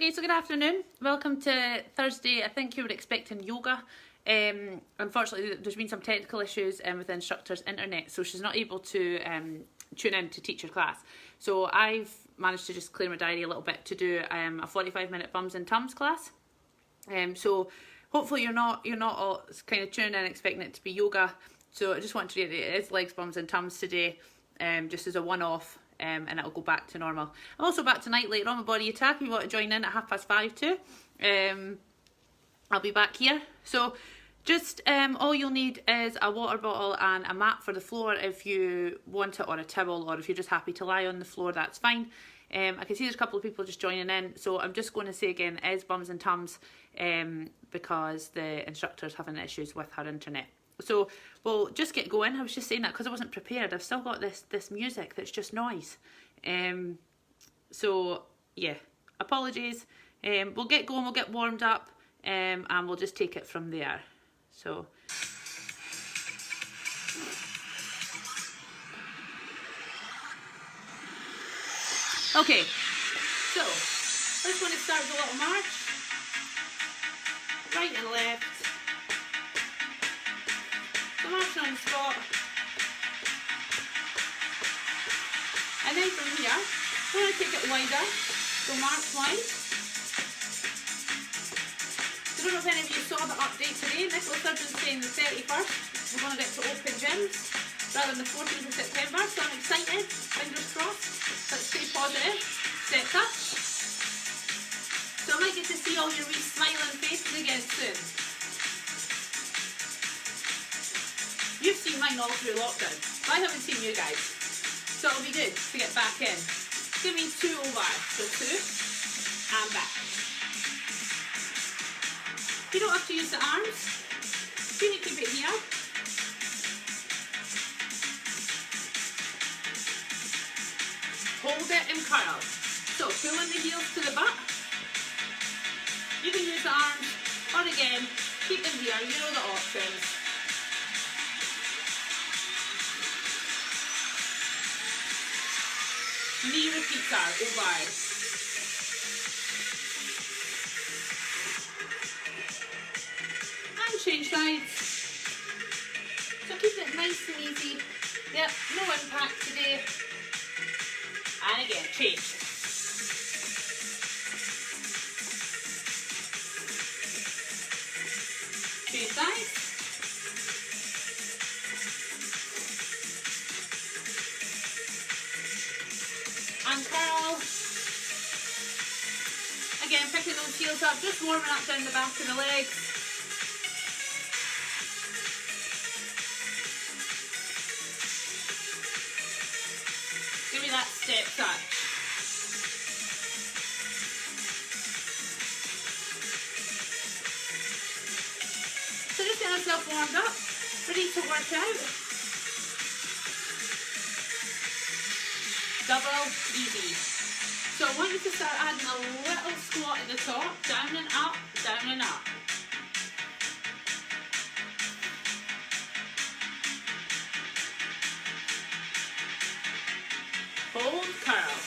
Okay, so good afternoon. Welcome to Thursday. I think you were expecting yoga. Unfortunately, there's been some technical issues with the instructor's internet, so she's not able to tune in to teach her class. So I've managed to just clear my diary a little bit to do a 45-minute bums and tums class. So hopefully you're not all kind of tuning in expecting it to be yoga. So I just want to reiterate, it is legs, bums and tums today, just as a one-off. And it'll go back to normal. I'm also back tonight later on with Body Attack. If you want to join in at 5:30 too, I'll be back here. So just all you'll need is a water bottle and a mat for the floor if you want it, or a towel, or if you're just happy to lie on the floor, that's fine. I can see there's a couple of people just joining in, so I'm just going to say again, it is bums and tums because the instructor's having issues with her internet. So we'll just get going. I was just saying that because I wasn't prepared. I've still got this music that's just noise. So yeah, apologies. We'll get going, we'll get warmed up, and we'll just take it from there. So okay, so first one to start with a little march, right and left. Marching on the spot, and then from here we're going to take it wider, so march wide. I don't know if any of you saw the update today. Nicola Sturgeon's saying the 31st we're going to get to open gyms rather than the 14th of September, so I'm excited, fingers crossed. Let's stay positive, set touch. So I might get to see all your wee smiling faces again soon. You've seen mine all through lockdown, but I haven't seen you guys. So it'll be good to get back in. Give me 2 over, so 2, and back. You don't have to use the arms. You need to keep it here. Hold it and curl. So pull in the heels to the butt. You can use the arms, or again, keep them here, you know the options. Knee repeats are over. And change sides. So keep it nice and easy. Yep, no impact today. And again, change. Change sides. And curl. Again, picking those heels up, just warming up down the back of the legs. Give me that step touch. So just get ourselves warmed up, ready to work out. Double easy. So I want you to start adding a little squat at the top, down and up, down and up. Hold, curl.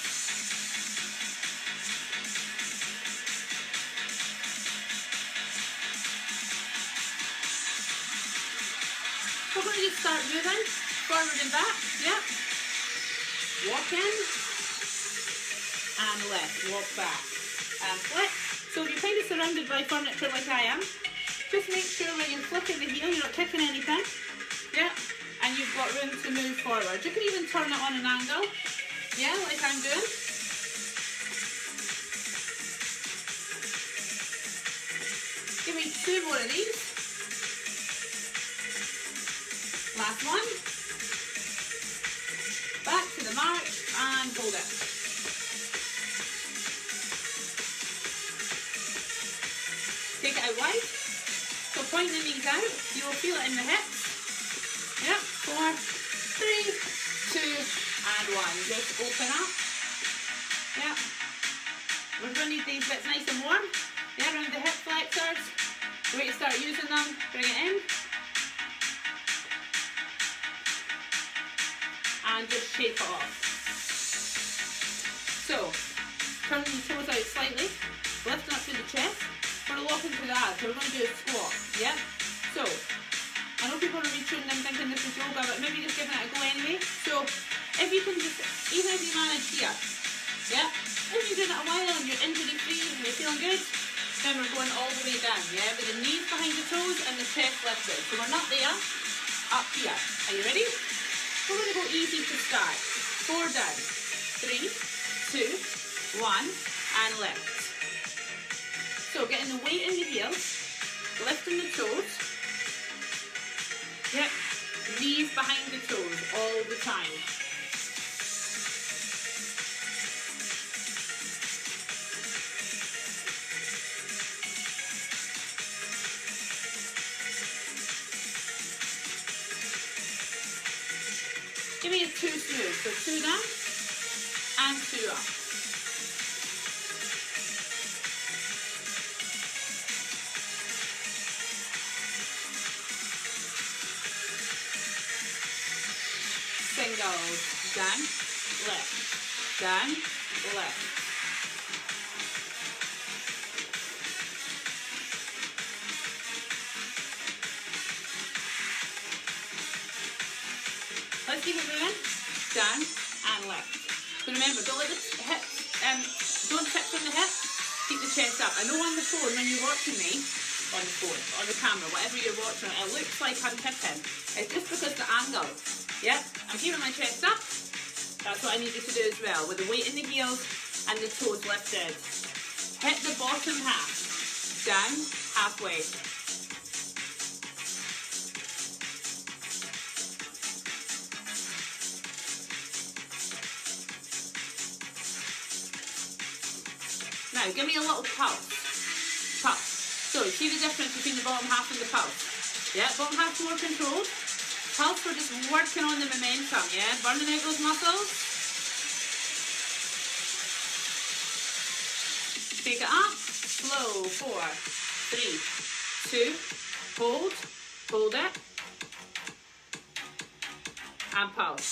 We're going to just start moving forward and back. Yep. Walk in, and left, walk back, and flip. So if you're kind of surrounded by furniture like I am, just make sure when you're flipping the heel, you're not kicking anything. Yeah, and you've got room to move forward. You can even turn it on an angle, yeah, like I'm doing. Give me 2 more of these. Last one. Back to the march and hold it. Take it out wide. So point the knees out. You will feel it in the hips. Yep. 4, 3, 2, and 1. Just open up. Yep. We're going to need these bits nice and warm. Yeah, around the hip flexors. Wait to start using them. Bring it in. And just shake it off. So, turn the toes out slightly, swap into that. So we're going to do a squat. Yeah? So, I know people are retuning and thinking this is yoga, but maybe just giving it a go anyway. So, if you can just, even if you manage here, yeah? If you're doing it a while and you're injury free and you're feeling good, then we're going all the way down, yeah? With the knees behind the toes and the chest lifted. So we're not there, up here. Are you ready? We're going to go easy to start. 4 down. 3, 2, 1, and lift. So getting the weight in the heels, lifting the toes. Yep, knees behind the toes all the time. Give me a 2 smooth, so 2 down and 2 up. Singles, down, left, down, left. Let's keep it moving, down and left. So remember, don't let the hips, don't tip from the hips, keep the chest up. I know on the phone, when you're watching me, on the phone, on the camera, whatever you're watching, it looks like I'm tipping. It's just because the angle. Yep, I'm keeping my chest up. That's what I need you to do as well, with the weight in the heels and the toes lifted. Hit the bottom half, down, halfway. Now, give me a little pulse. Pulse. So, see the difference between the bottom half and the pulse? Yeah, bottom half's more controlled. Pulse, we're just working on the momentum, yeah? Burning out those muscles. Take it up. Slow. 4, 3, 2. Hold. Hold it. And pulse.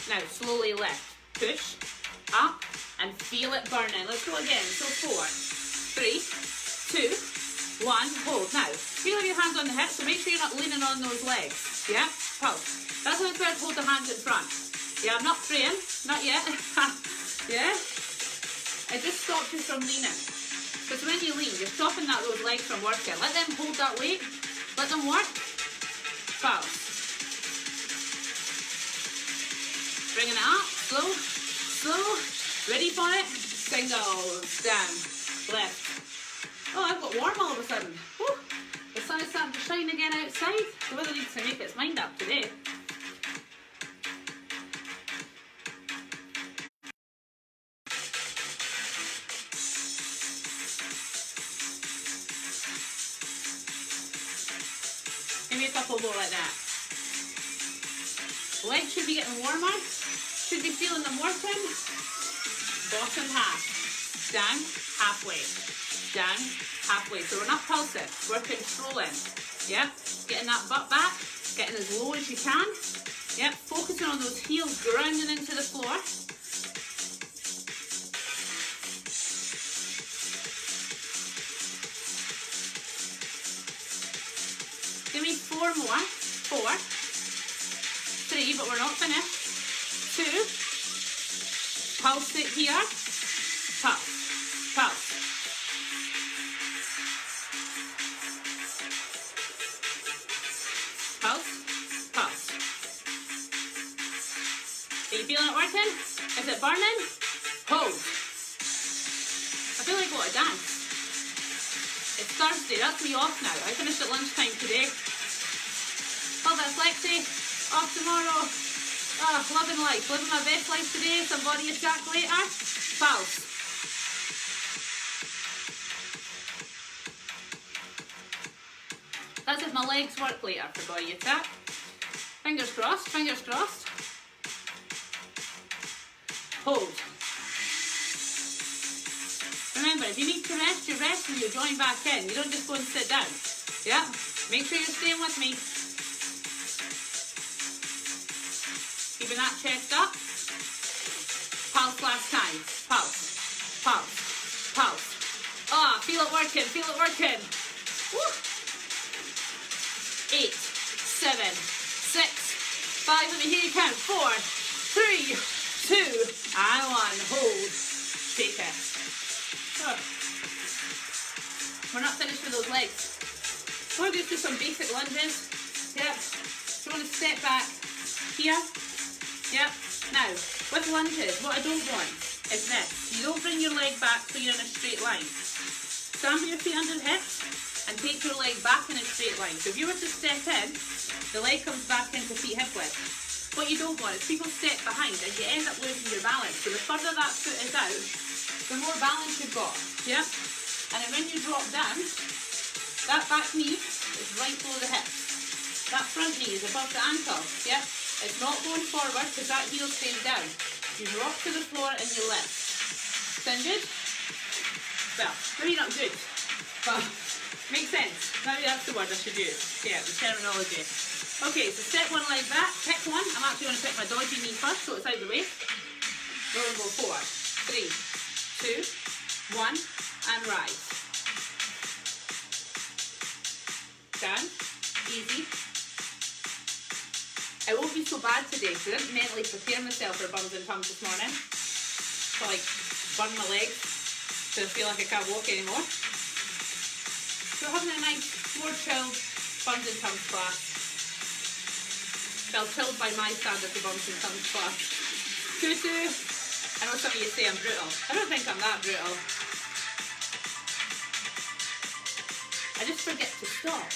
Now, slowly lift. Push. Up. And feel it burning. Let's go again. So 4, 3, 2, 1. Hold. Now, feel your hands on the hips, so make sure you're not leaning on those legs. Yeah? Pulse. That's how it's better to hold the hands in front. Yeah, I'm not praying. Not yet. Yeah? It just stops you from leaning. Because when you lean, you're stopping those legs from working. Let them hold that weight. Let them work. Pulse. Bringing it up. Slow. Slow. Ready for it? Singles, down, left. Oh, I've got warm all of a sudden. Woo. The sun is starting to shine again outside. The weather needs to make its mind up today. Give me a couple more like that. Legs should be getting warmer. Should be feeling them working. Bottom half, down, halfway, down, halfway. So we're not pulsing, we're controlling. Yeah, getting that butt back, getting as low as you can. Yep, focusing on those heels grounding into the floor. Give me 4 more. 4, 3, but we're not finished. 2. Pulse it here. Pulse. Pulse. Pulse. Pulse. Are you feeling it working? Is it burning? Hold. I feel like I want to dance. It's Thursday. That's me off now. I finished at lunchtime today. Love it, Lexi. Off tomorrow. Oh, loving life. Living my best life today. Some body attack later. Pulse. That's if my legs work later for body attack. Fingers crossed. Fingers crossed. Hold. Remember, if you need to rest, you rest and you join back in. You don't just go and sit down. Yeah? Make sure you're staying with me. Keeping that chest up. Pulse last time. Pulse. Pulse. Pulse. Oh, feel it working. Woo. 8, 7, 6, 5, let me hear you count. 4, 3, 2, and 1. Hold. Take it. Oh. We're not finished with those legs. We're going to do some basic lunges. Yep. So you want to step back here. Yep. Now, with lunges, what I don't want is this. You don't bring your leg back so you're in a straight line. Stand with your feet under the hips and take your leg back in a straight line. So if you were to step in, the leg comes back into feet hip width. What you don't want is people step behind and you end up losing your balance. So the further that foot is out, the more balance you've got. Yeah? And then when you drop down, that back knee is right below the hips. That front knee is above the ankle. Yeah? It's not going forward because that heel stays down. You drop to the floor and you lift. Sound good? Well, maybe not good, but makes sense. Maybe that's the word I should use. Yeah, the terminology. Okay, so step one leg back, pick one. I'm actually going to pick my dodgy knee first so it's out of the way. Roll and go 4, 3, 2, 1, and rise. Down, easy. It won't be so bad today because I didn't mentally prepare myself for bums and tums this morning. So like, burn my legs so I feel like I can't walk anymore. So we're having a nice, more chilled bums and tums class. Well, chilled by my standards of bums and tums class. Tutu. I know some of you say I'm brutal. I don't think I'm that brutal. I just forget to stop.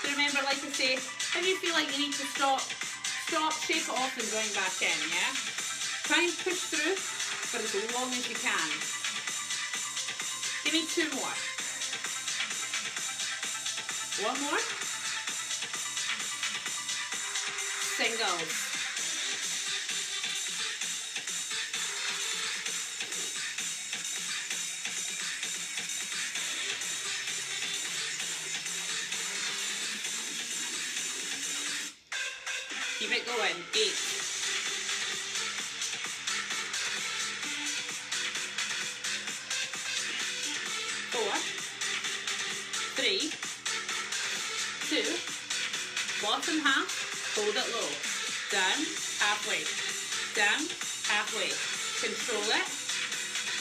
So remember, like I say, if you feel like you need to stop, shake it off and join back in, yeah? Try and push through for as long as you can. Give me 2 more. 1 more. Singles. Keep it going. 8. 4, 3, 2, bottom half, hold it low. Down, halfway. Down, halfway. Control it.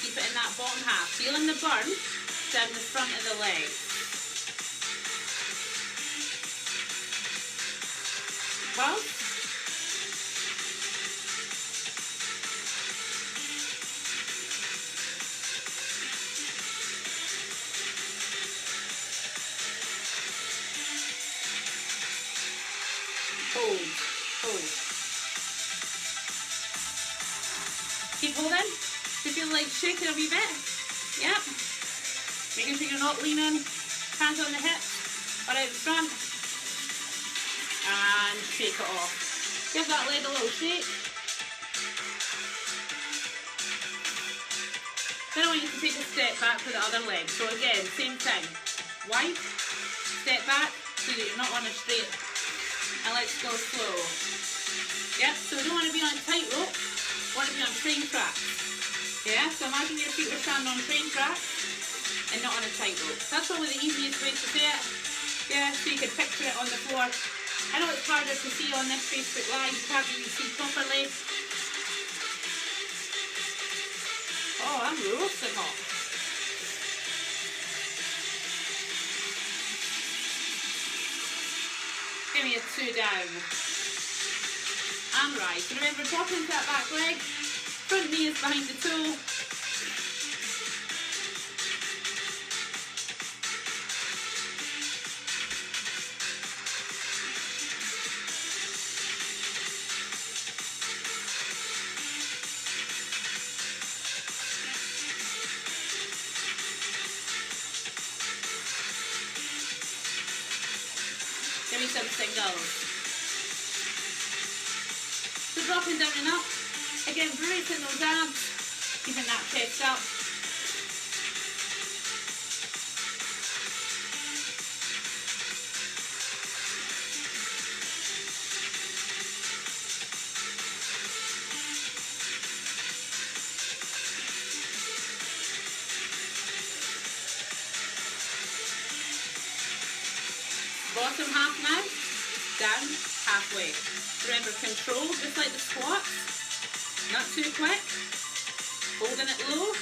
Keep it in that bottom half. Feeling the burn down the front of the leg. Well, hold. Keep holding. Do you feel like shaking a wee bit? Yep. Making sure you're not leaning. Hands on the hips or out the front. And shake it off. Give that leg a little shake. Then I want you to take a step back for the other leg. So again, same thing. Wide, step back so that you're not on a straight. And let's go slow. Yep, so we don't want to be on a tightrope, we want to be on train tracks. Yeah, so imagine your feet were standing on train tracks and not on a tightrope. That's probably the easiest way to say it. Yeah, so you can picture it on the floor. I know it's harder to see on this Facebook Live, you can't really see properly. Oh, I'm roasting hot. Give me a 2 down. And rise. So remember, drop into that back leg. Front knee is behind the toe. Give me some singles. So dropping down and up. Again, bracing those abs. Keeping that chest up. bottom half now, down, halfway. Remember, control, just like the squats, not too quick, holding it low.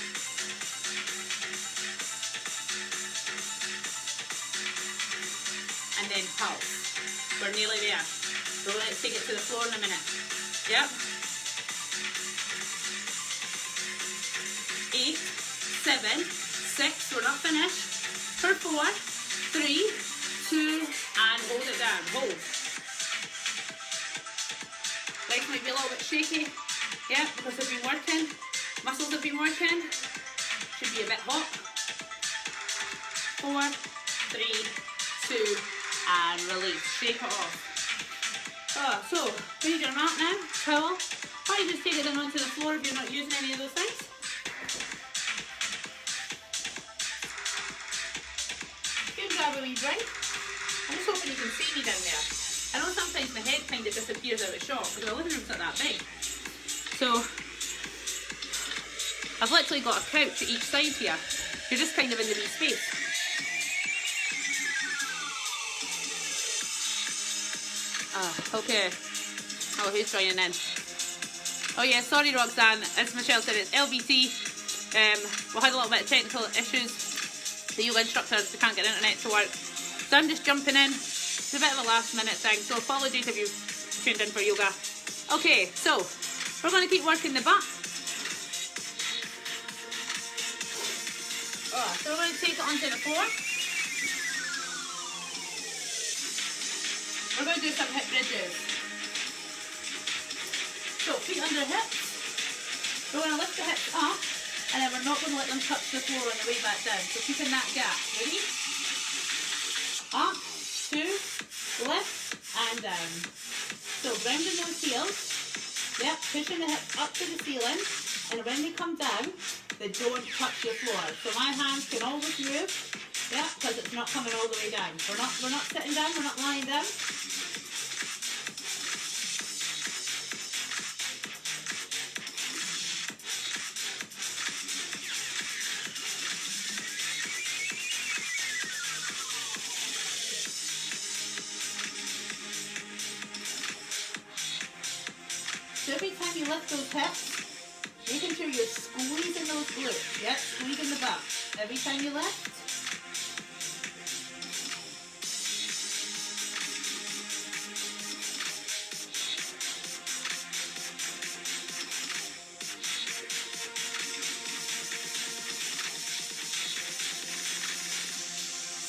And then pulse. We're nearly there. So let's take it to the floor in a minute. Yep. 8, 7, 6, we're not finished. For 4, 3, 2, and hold it down. Hold. Legs might be a little bit shaky. Yeah, because they've been working. Muscles have been working. Should be a bit hot. 4, 3, 2, and release. Shake it off. Oh, so, we need your mat now, towel. Or you just take it down onto the floor if you're not using any of those things. Good grab a wee drink. I'm just hoping you can see me down there. I know sometimes my head kind of disappears out of shot because the living room's not that big. So, I've literally got a couch at each side here. You're just kind of in the wee space. Okay. Oh, who's joining in? Oh yeah, sorry Roxanne, as Michelle said, it's LBT. We had a little bit of technical issues. The yoga instructors, they can't get the internet to work. So I'm just jumping in. It's a bit of a last minute thing, so apologies if you've tuned in for yoga. Okay, so we're going to keep working the butt. So we're going to take it onto the floor. We're going to do some hip bridges. So feet under hips. We're going to lift the hips up and then we're not going to let them touch the floor on the way back down. So keeping that gap. Ready? Up, 2, lift and down. So rounding those heels. Yep, pushing the hips up to the ceiling, and when they come down, they don't touch your floor. So my hands can always move. Yeah, because it's not coming all the way down. We're not sitting down, we're not lying down. So every time you lift those hips, making sure you're squeezing those glutes. Yep, squeezing the butt. Every time you lift.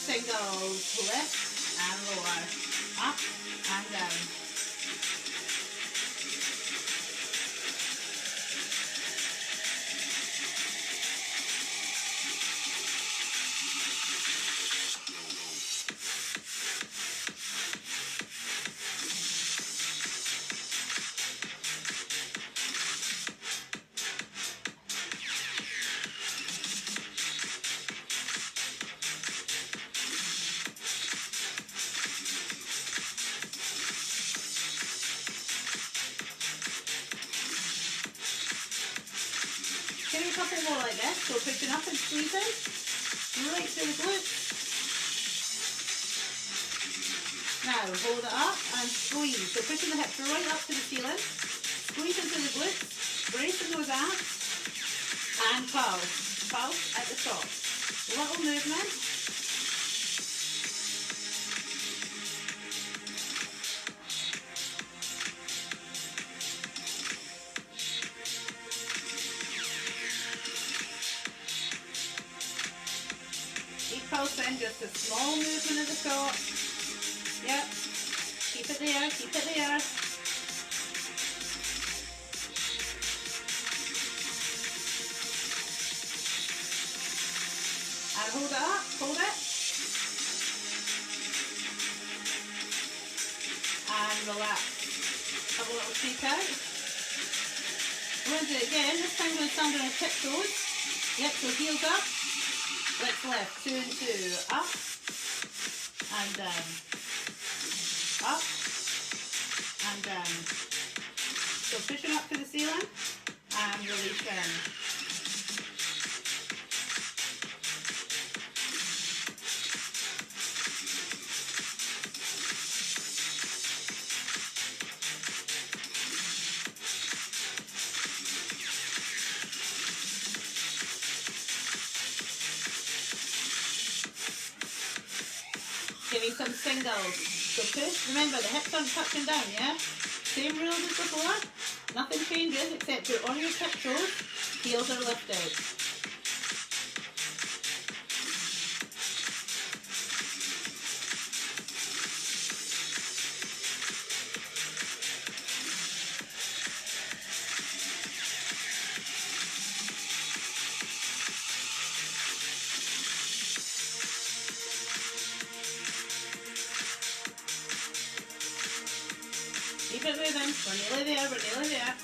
Singles, lift and lower. Up and down. Give me a couple more like this, so pushing up and squeezing, right through the glutes. Now hold it up and squeeze, so pushing the hips right up to the ceiling, squeezing through the glutes, bracing those abs, and pulse at the top. Little movement. Pulsing, just a small movement at the top. Yep. Keep it there, keep it there. And hold it up, hold it. And relax. Have a little shake out. We're going to do it again. This time we're going to stand on our tiptoes. Yep, so heels up. Let's lift, 2 and 2, up and down, up and down. So pushing up to the ceiling and releasing. me some singles. So push, remember the hips aren't touching down, yeah? Same rules as before, nothing changes except you're on your tiptoes, heels are lifted. Keep it moving, we're nearly there, we're nearly there.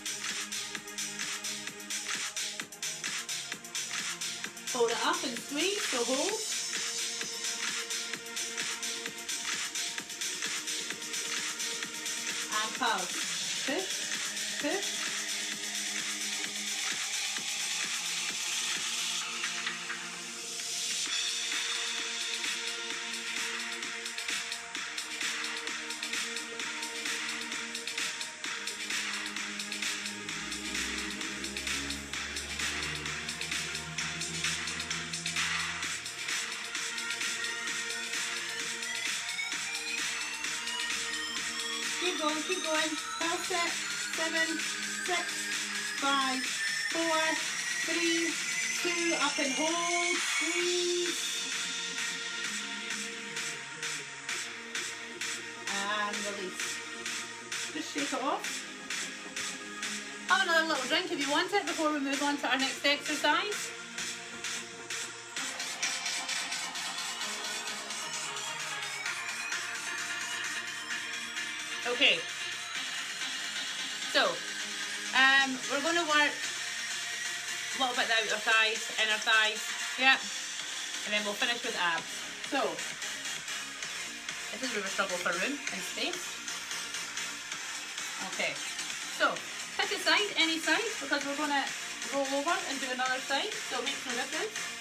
Hold it up and squeeze, so hold. And pulse. Push, push. Keep going. Pulse it. 7, 6, 5, 4, 3, 2, up and hold. Squeeze. And release. Just shake it off. Have another little drink if you want it before we move on to our next exercise. Okay, so we're going to work a little bit the outer thighs, inner thighs, yeah, and then we'll finish with abs. So, this is where we struggle for room and space. Okay, so pick a side, any side, because we're going to roll over and do another side, so it makes no difference.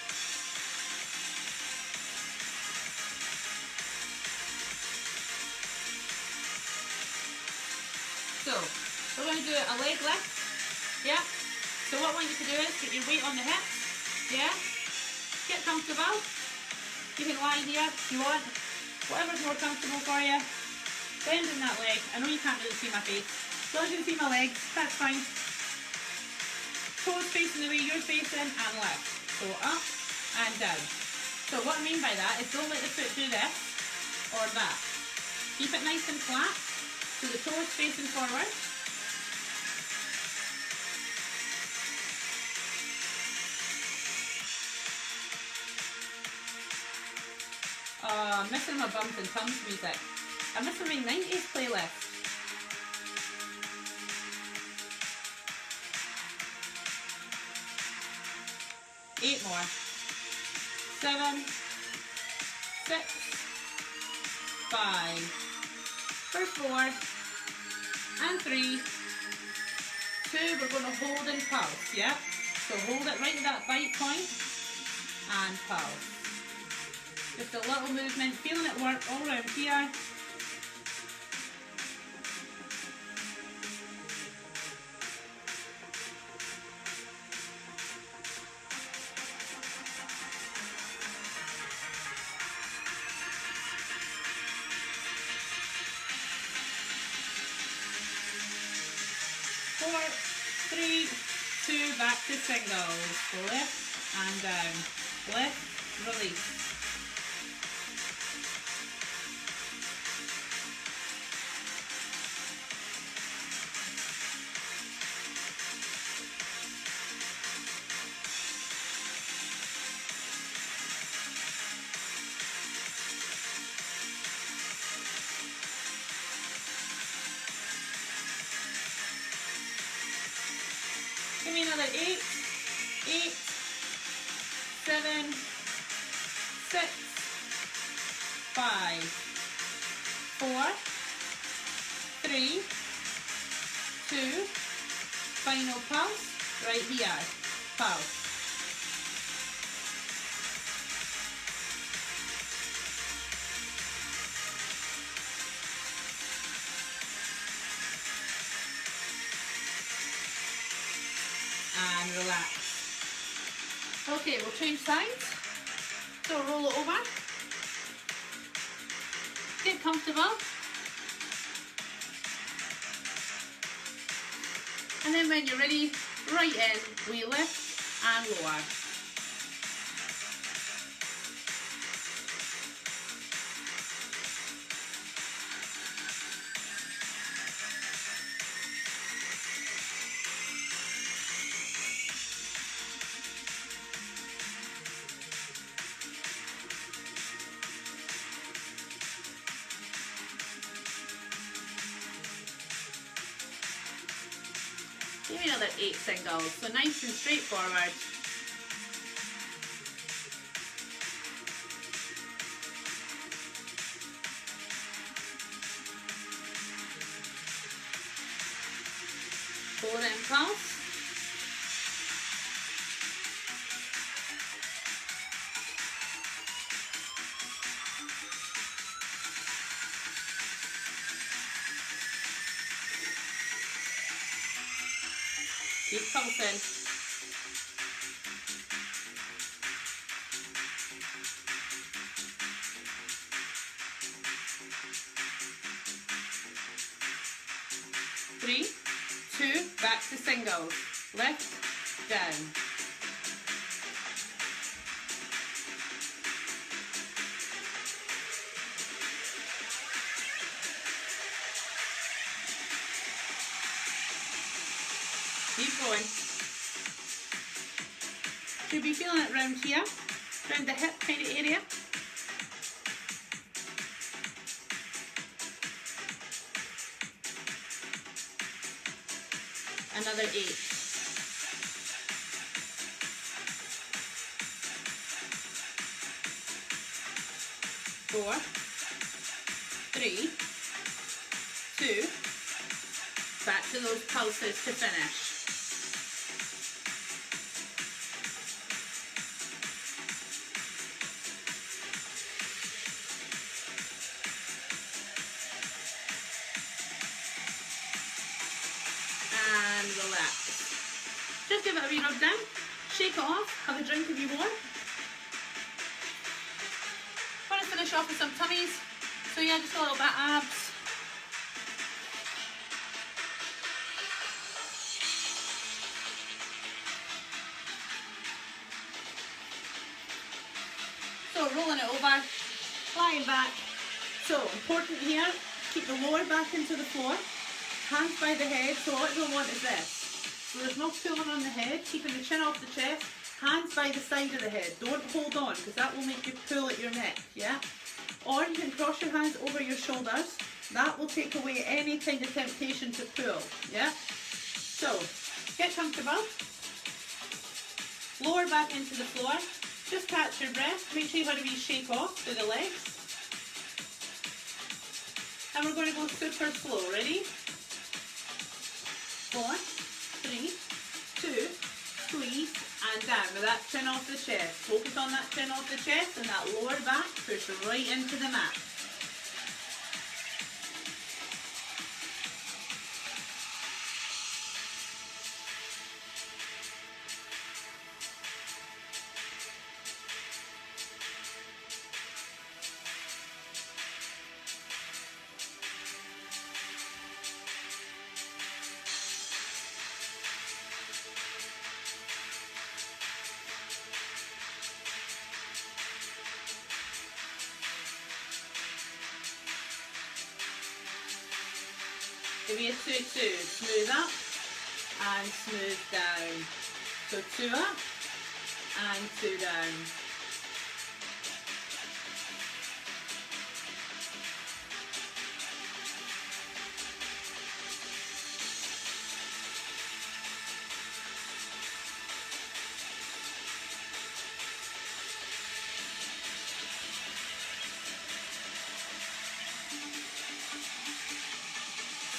So, we're going to do a leg lift, yeah? So what I want you to do is get your weight on the hips, yeah? Get comfortable. You can lie here if you want, whatever's more comfortable for you. Bending that leg. I know you can't really see my face. As long as you can see my legs, that's fine. Toes facing the way you're facing and lift. So up and down. So what I mean by that is don't let the foot do this or that. Keep it nice and flat. So the toes facing forward. Oh, I'm missing my bumps and thumbs music. I'm missing my 90s playlist. Eight more. 7, 6, 5, for 4, and 3, 2, we're going to hold and pulse, yeah? So hold it right at that bite point, and pulse. Just a little movement, feeling it work all around here. Four, 3, 2, back to singles. Lift and down. Lift, release. Give me another 8, 7, 6, 5, 4, 3, 2, final pulse, right here, pulse. And relax. Okay, we'll change sides. So roll it over. Get comfortable. And then when you're ready, right in, we lift and lower. Give me another 8 singles, so nice and straightforward. Hold in pulse. Keep pulsing. Three, two, back to singles. Lift, down. Keep going. Should be feeling it round here, round the hip kind of area. Another 8. 4, 3, 2, back to those pulses to finish. And relax. Just give it a wee rub down, shake it off, have a drink if you want. Want to finish off with some tummies, so yeah, just a little bit of abs. So rolling it over, lying back. So important here, keep the lower back into the floor, hands by the head. So what you'll want is this. So there's no pulling on the head, keeping the chin off the chest, hands by the side of the head. Don't hold on, because that will make you pull at your neck, yeah? Or you can cross your hands over your shoulders. That will take away any kind of temptation to pull, yeah? So, get comfortable. Lower back into the floor. Just catch your breath. Make sure you have a wee shake off through the legs. And we're going to go super slow. Ready? 4, 3, 2, squeeze, and down with that chin off the chest. Focus on that chin off the chest and that lower back. Push right into the mat. Give me a 2, 2, smooth up and smooth down. So 2 up and 2 down.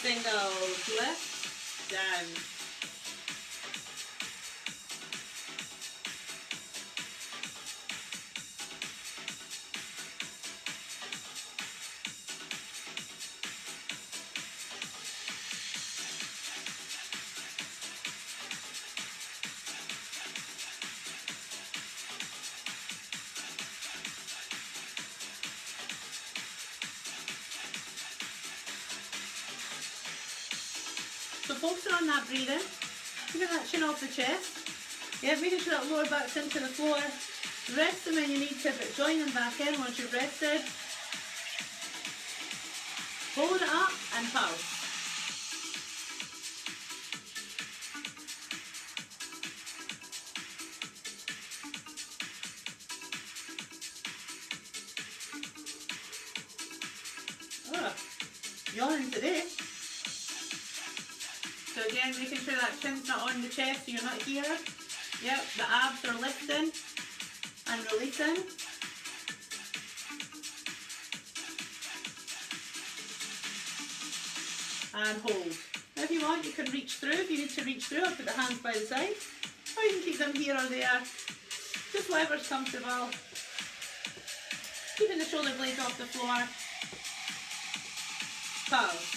Singles, lift, down. focusing on that breathing, keeping that chin off the chest. Yeah, making sure that lower back's into the floor. Rest them when you need to, but join them back in once you've rested. Hold it up and pulse. Oh, yawning today. So again, making sure that chin's not on the chest so you're not here. Yep, the abs are lifting and releasing. And hold. Now if you want, you can reach through. If you need to reach through, I'll put the hands by the side. Or you can keep them here or there. Just whatever's comfortable. Keeping the shoulder blades off the floor. Pulse.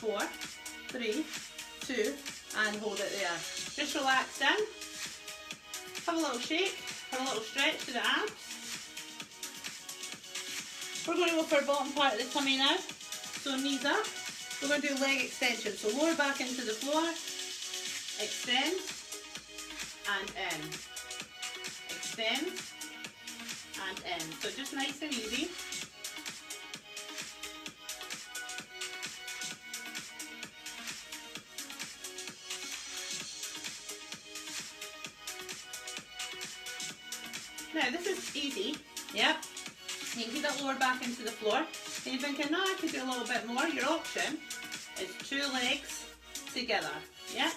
Four, three, two, and hold it there. Just relax in. Have a little shake. Have a little stretch to the abs. We're going to go for our bottom part of the tummy now. So knees up. We're going to do leg extension. So lower back into the floor. Extend. And in. Extend. And in. So just nice and easy. Now this is easy, yep. You can keep that lower back into the floor. And you're thinking, no, I could do a little bit more. Your option is 2 legs together, yeah.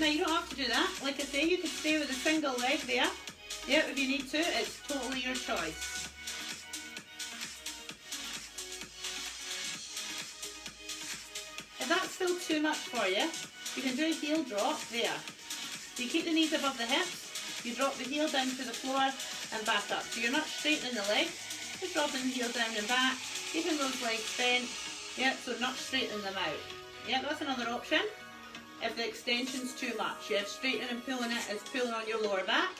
Now you don't have to do that. Like I say, you can stay with a single leg there. Yep, if you need to, it's totally your choice. If that's still too much for you, you can do a heel drop there. So you keep the knees above the hips, you drop the heel down to the floor and back up. So you're not straightening the leg, just dropping the heel down and back, keeping those legs bent, yeah, so not straightening them out. Yeah, that's another option. If the extension's too much, yeah, straightening and pulling it is pulling on your lower back.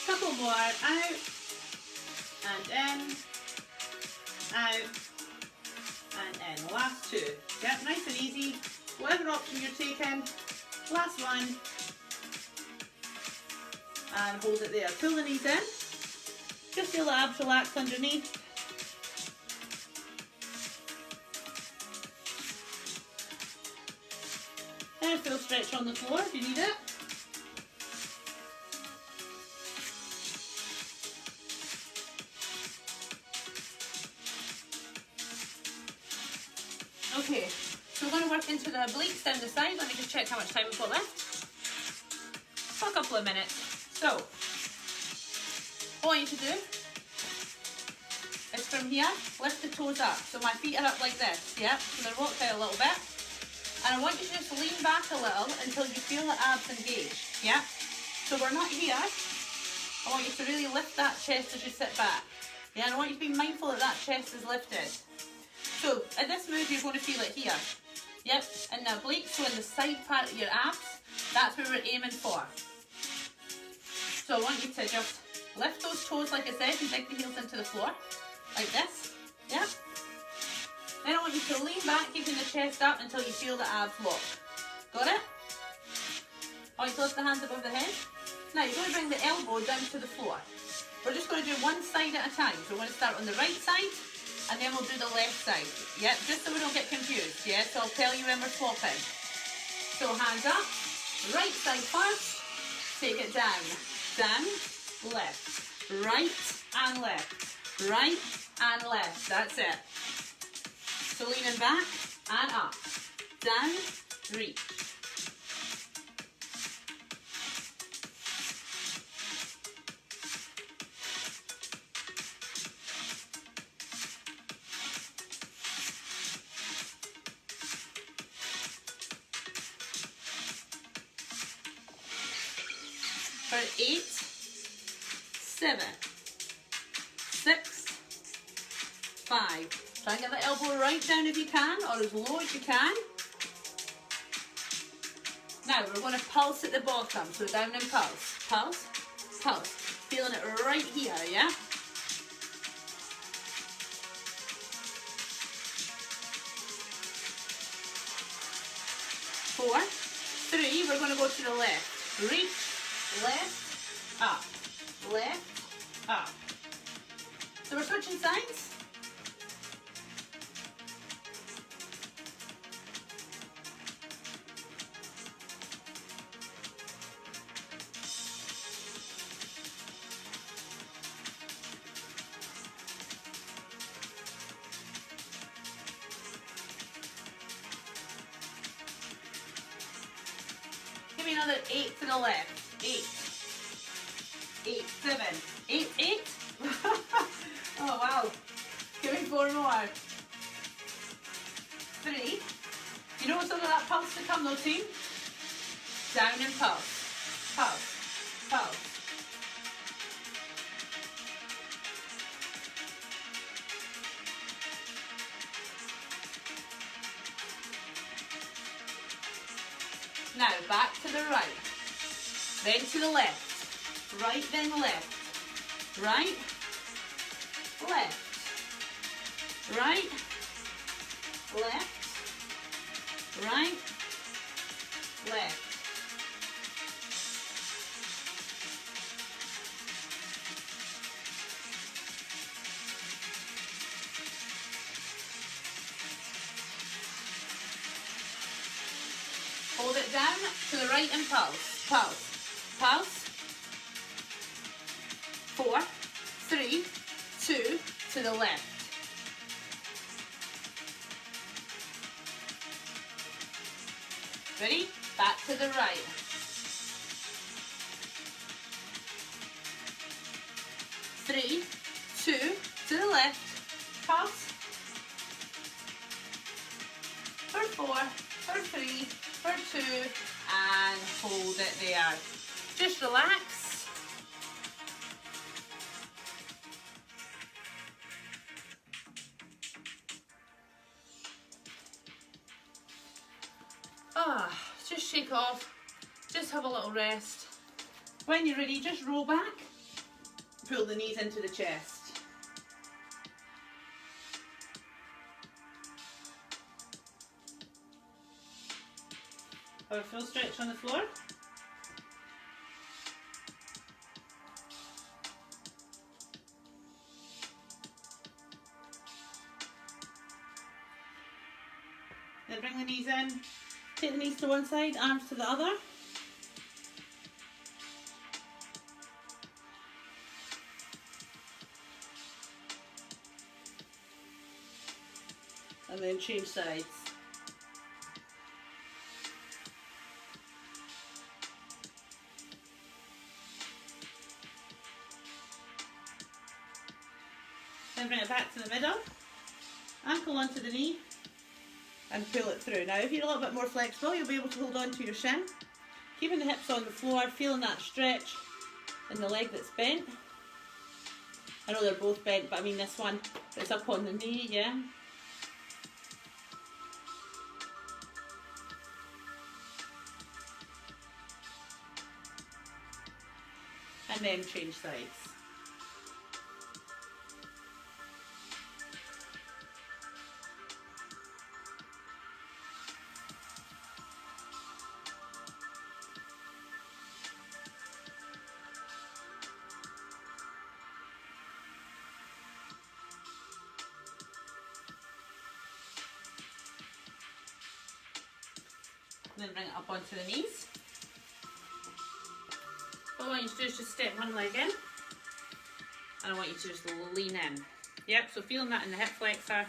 Couple more, out, and in, out, and in. The last 2. Yep, nice and easy. Whatever option you're taking, last one, and hold it there. Pull the knees in, just feel the abs relax underneath. And a full stretch on the floor if you need it. Okay, so we're going to work into the obliques down the side. Let me just check how much time we've got left. For a couple of minutes. So, what I want you to do is from here, lift the toes up. So my feet are up like this, yeah? So they're walked out a little bit. And I want you to just lean back a little until you feel the abs engage, yeah? So we're not here. I want you to really lift that chest as you sit back. Yeah, and I want you to be mindful that that chest is lifted. So, in this move, you're going to feel it here. Yep, in the obliques, so in the side part of your abs, that's where we're aiming for. So I want you to just lift those toes, like I said, and dig the heels into the floor, like this. Yep. Then I want you to lean back, keeping the chest up until you feel the abs lock. Got it? I want you to lift the hands above the head. Now, you're going to bring the elbow down to the floor. We're just going to do one side at a time. So we're going to start on the right side, and then we'll do the left side. Yep, just so we don't get confused. Yeah, so I'll tell you when we're swapping. So hands up, right side first, take it down, down, left, right and left, right and left. That's it. So leaning back and up, down, reach. For 8, 7, 6, 5. Try and get the elbow right down if you can, or as low as you can. Now we're going to pulse at the bottom, so down and pulse, pulse, pulse. Feeling it right here, yeah? 4, 3, we're going to go to the left. Reach, left, up, left, up. So we're switching sides. Give me another 8 to the left. 8. 8, 7. 8, 8. Oh wow. Give me 4 more. 3. You know what's under that pulse to come though, team? Down and pulse. Pulse. Pulse. Now back to the right, then to the left, right then left, right, left, right, left, right, left. Hold it down to the right and pulse, pulse, pulse. 4, 3, 2, to the left. Ready? Back to the right. 3, 2, to the left, pulse. For 4, for 3, for 2, and hold it there. Just relax. Just shake off, just have a little rest. When you're ready, just roll back, pull the knees into the chest. Have a full stretch on the floor. Then bring the knees in. Take the knees to one side, arms to the other. And then change sides. Then bring it back to the middle. Ankle onto the knee. And pull it through. Now if you're a little bit more flexible, you'll be able to hold on to your shin. Keeping the hips on the floor, feeling that stretch in the leg that's bent. I know they're both bent, but I mean this one is up on the knee, yeah. And then change sides. Then bring it up onto the knees. All I want you to do is just step one leg in, and I want you to just lean in. Yep, so feeling that in the hip flexor.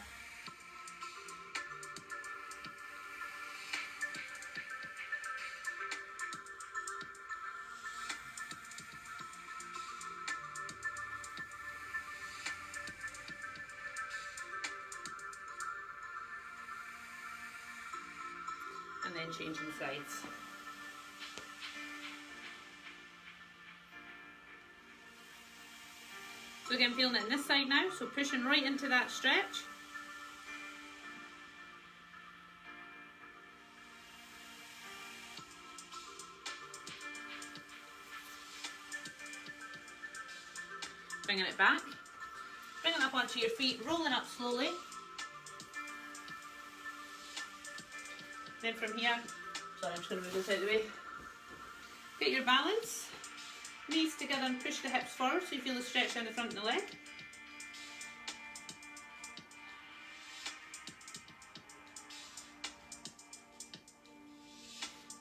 And then changing sides. So again, feeling it in this side now, so pushing right into that stretch. Bringing it back. Bringing it up onto your feet, rolling up slowly. Then from here, sorry, I'm just going to move this out of the way. Get your balance. Knees together and push the hips forward so you feel the stretch down the front of the leg.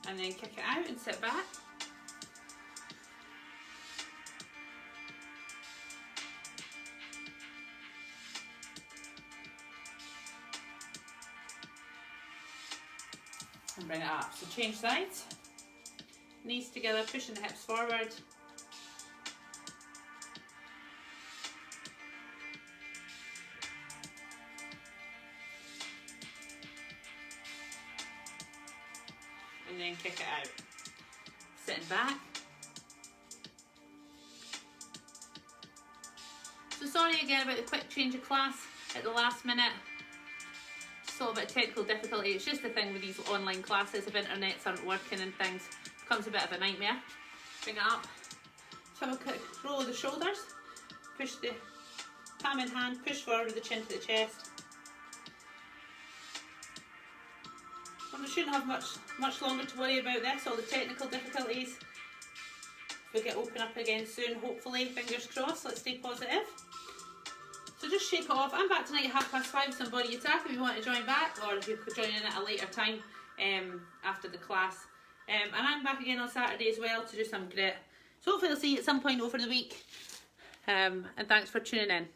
And then kick it out and sit back. And bring it up. So change sides. Knees together, pushing the hips forward. And then kick it out. Sitting back. So sorry again about the quick change of class at the last minute. Just a little bit of technical difficulty. It's just the thing with these online classes, if internets aren't working and things, it becomes a bit of a nightmare. Bring it up. So have a quick roll of the shoulders. Push the palm in hand, push forward with the chin to the chest. And we shouldn't have much longer to worry about this, all the technical difficulties. We'll get open up again soon, hopefully, fingers crossed. Let's stay positive. So just shake it off. I'm back tonight at 5:30 with some body attack if you want to join back, or if you could join in at a later time after the class. And I'm back again on Saturday as well to do some grit. So hopefully I'll see you at some point over the week. And thanks for tuning in.